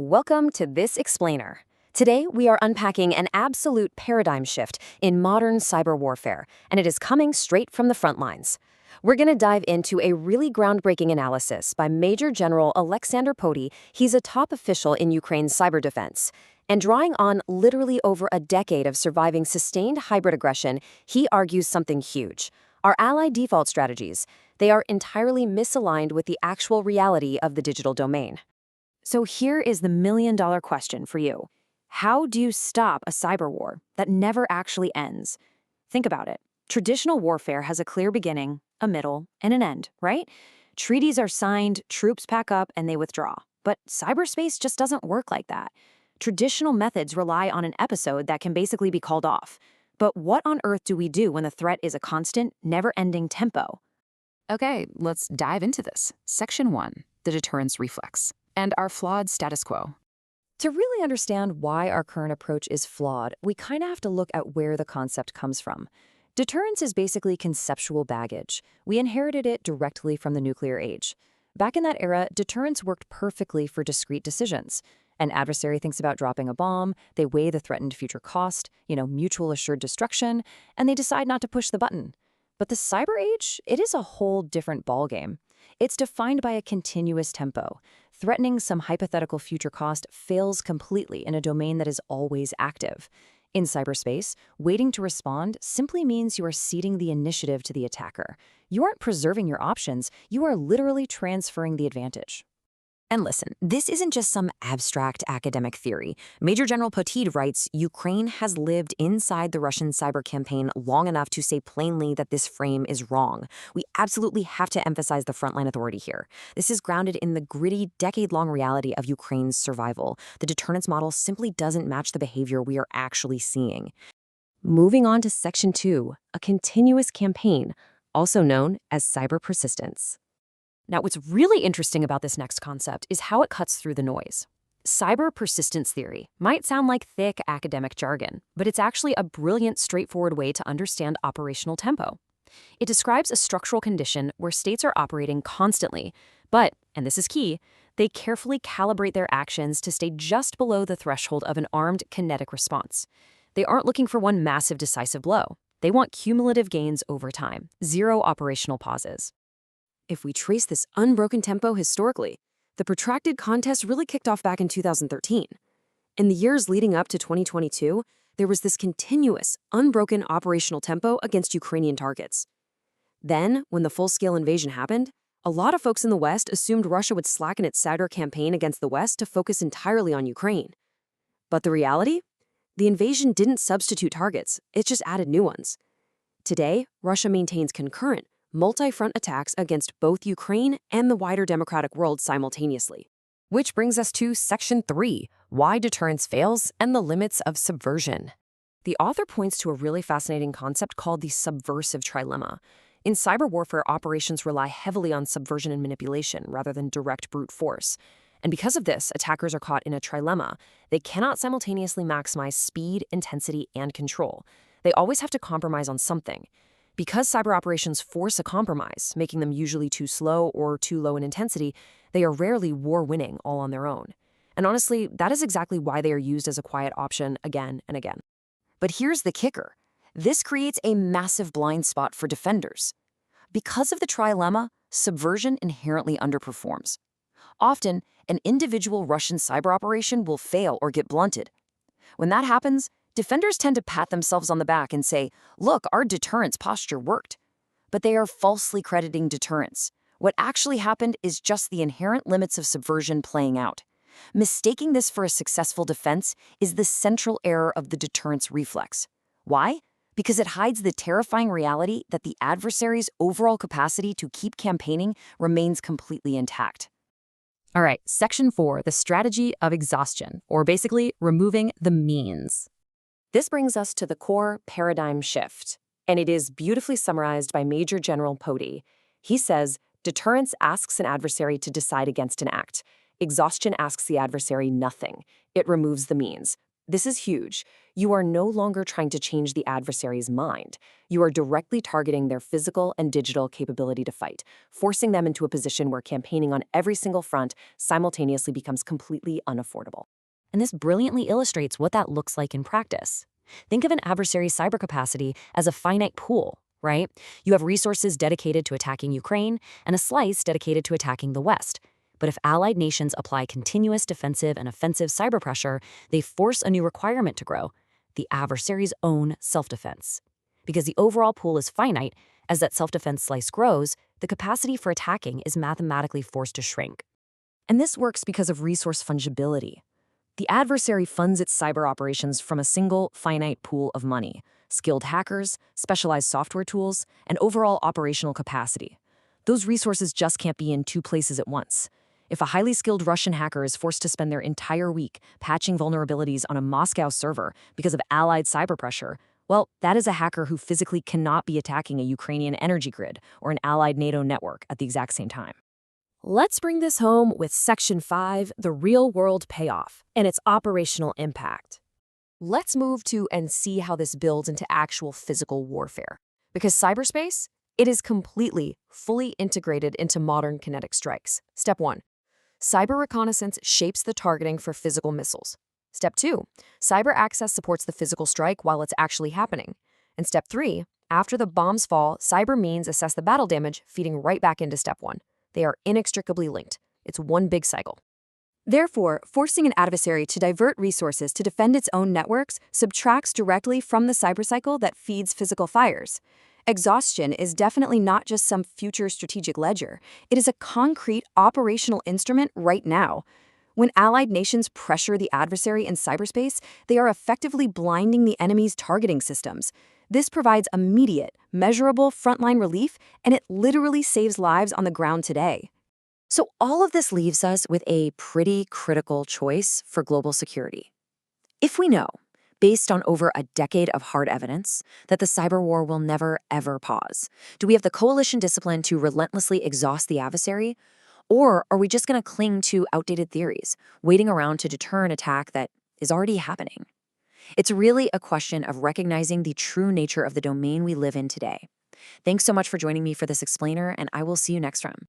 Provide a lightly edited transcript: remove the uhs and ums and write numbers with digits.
Welcome to This Explainer. Today, we are unpacking an absolute paradigm shift in modern cyber warfare, and it is coming straight from the front lines. We're going to dive into a really groundbreaking analysis by Major General Alexander Potii. He's a top official in Ukraine's cyber defense. And drawing on literally over a decade of surviving sustained hybrid aggression, he argues something huge. Our allied default strategies, they are entirely misaligned with the actual reality of the digital domain. So here is the million-dollar question for you. How do you stop a cyber war that never actually ends? Think about it. Traditional warfare has a clear beginning, a middle, and an end, right? Treaties are signed, troops pack up, and they withdraw. But cyberspace just doesn't work like that. Traditional methods rely on an episode that can basically be called off. But what on earth do we do when the threat is a constant, never-ending tempo? Okay, let's dive into this. Section 1, the deterrence reflex, and our flawed status quo. To really understand why our current approach is flawed, we kind of have to look at where the concept comes from. Deterrence is basically conceptual baggage. We inherited it directly from the nuclear age. Back in that era, deterrence worked perfectly for discrete decisions. An adversary thinks about dropping a bomb, they weigh the threatened future cost, mutual assured destruction, and they decide not to push the button. But the cyber age, it is a whole different ballgame. It's defined by a continuous tempo. Threatening some hypothetical future cost fails completely in a domain that is always active. In cyberspace, waiting to respond simply means you are ceding the initiative to the attacker. You aren't preserving your options, you are literally transferring the advantage. And listen, this isn't just some abstract academic theory. Major General Potii writes, Ukraine has lived inside the Russian cyber campaign long enough to say plainly that this frame is wrong. We absolutely have to emphasize the frontline authority here. This is grounded in the gritty, decade-long reality of Ukraine's survival. The deterrence model simply doesn't match the behavior we are actually seeing. Moving on to Section 2, a continuous campaign, also known as cyber persistence. Now, what's really interesting about this next concept is how it cuts through the noise. Cyber persistence theory might sound like thick academic jargon, but it's actually a brilliant, straightforward way to understand operational tempo. It describes a structural condition where states are operating constantly, but, and this is key, they carefully calibrate their actions to stay just below the threshold of an armed kinetic response. They aren't looking for one massive decisive blow. They want cumulative gains over time, zero operational pauses. If we trace this unbroken tempo historically, the protracted contest really kicked off back in 2013. In the years leading up to 2022, there was this continuous, unbroken operational tempo against Ukrainian targets. Then, when the full-scale invasion happened, a lot of folks in the West assumed Russia would slacken its cyber campaign against the West to focus entirely on Ukraine. But the reality? The invasion didn't substitute targets, it just added new ones. Today, Russia maintains concurrent, multi-front attacks against both Ukraine and the wider democratic world simultaneously. Which brings us to Section 3, Why Deterrence Fails and the Limits of Subversion. The author points to a really fascinating concept called the subversive trilemma. In cyber warfare, operations rely heavily on subversion and manipulation rather than direct brute force. And because of this, attackers are caught in a trilemma. They cannot simultaneously maximize speed, intensity, and control. They always have to compromise on something. Because cyber operations force a compromise, making them usually too slow or too low in intensity, they are rarely war-winning all on their own. And honestly, that is exactly why they are used as a quiet option again and again. But here's the kicker. This creates a massive blind spot for defenders. Because of the trilemma, subversion inherently underperforms. Often, an individual Russian cyber operation will fail or get blunted. When that happens, defenders tend to pat themselves on the back and say, look, our deterrence posture worked. But they are falsely crediting deterrence. What actually happened is just the inherent limits of subversion playing out. Mistaking this for a successful defense is the central error of the deterrence reflex. Why? Because it hides the terrifying reality that the adversary's overall capacity to keep campaigning remains completely intact. All right, Section 4, the strategy of exhaustion, or basically removing the means. This brings us to the core paradigm shift, and it is beautifully summarized by Major General Potii. He says, deterrence asks an adversary to decide against an act. Exhaustion asks the adversary nothing. It removes the means. This is huge. You are no longer trying to change the adversary's mind. You are directly targeting their physical and digital capability to fight, forcing them into a position where campaigning on every single front simultaneously becomes completely unaffordable. And this brilliantly illustrates what that looks like in practice. Think of an adversary's cyber capacity as a finite pool, right? You have resources dedicated to attacking Ukraine and a slice dedicated to attacking the West. But if allied nations apply continuous defensive and offensive cyber pressure, they force a new requirement to grow: the adversary's own self-defense. Because the overall pool is finite, as that self-defense slice grows, the capacity for attacking is mathematically forced to shrink. And this works because of resource fungibility. The adversary funds its cyber operations from a single, finite pool of money: skilled hackers, specialized software tools, and overall operational capacity. Those resources just can't be in two places at once. If a highly skilled Russian hacker is forced to spend their entire week patching vulnerabilities on a Moscow server because of allied cyber pressure, well, that is a hacker who physically cannot be attacking a Ukrainian energy grid or an allied NATO network at the exact same time. Let's bring this home with Section 5, the real-world payoff, and its operational impact. Let's move to and see how this builds into actual physical warfare. Because cyberspace, it is completely, fully integrated into modern kinetic strikes. Step 1. Cyber reconnaissance shapes the targeting for physical missiles. Step 2. Cyber access supports the physical strike while it's actually happening. And Step 3. After the bombs fall, cyber means assess the battle damage, feeding right back into Step 1. They are inextricably linked. It's one big cycle. Therefore, forcing an adversary to divert resources to defend its own networks subtracts directly from the cyber cycle that feeds physical fires. Exhaustion is definitely not just some future strategic ledger. It is a concrete operational instrument right now. When allied nations pressure the adversary in cyberspace, they are effectively blinding the enemy's targeting systems. This provides immediate, measurable frontline relief, and it literally saves lives on the ground today. So all of this leaves us with a pretty critical choice for global security. If we know, based on over a decade of hard evidence, that the cyber war will never, ever pause, do we have the coalition discipline to relentlessly exhaust the adversary? Or are we just going to cling to outdated theories, waiting around to deter an attack that is already happening? It's really a question of recognizing the true nature of the domain we live in today. Thanks so much for joining me for this explainer, and I will see you next time.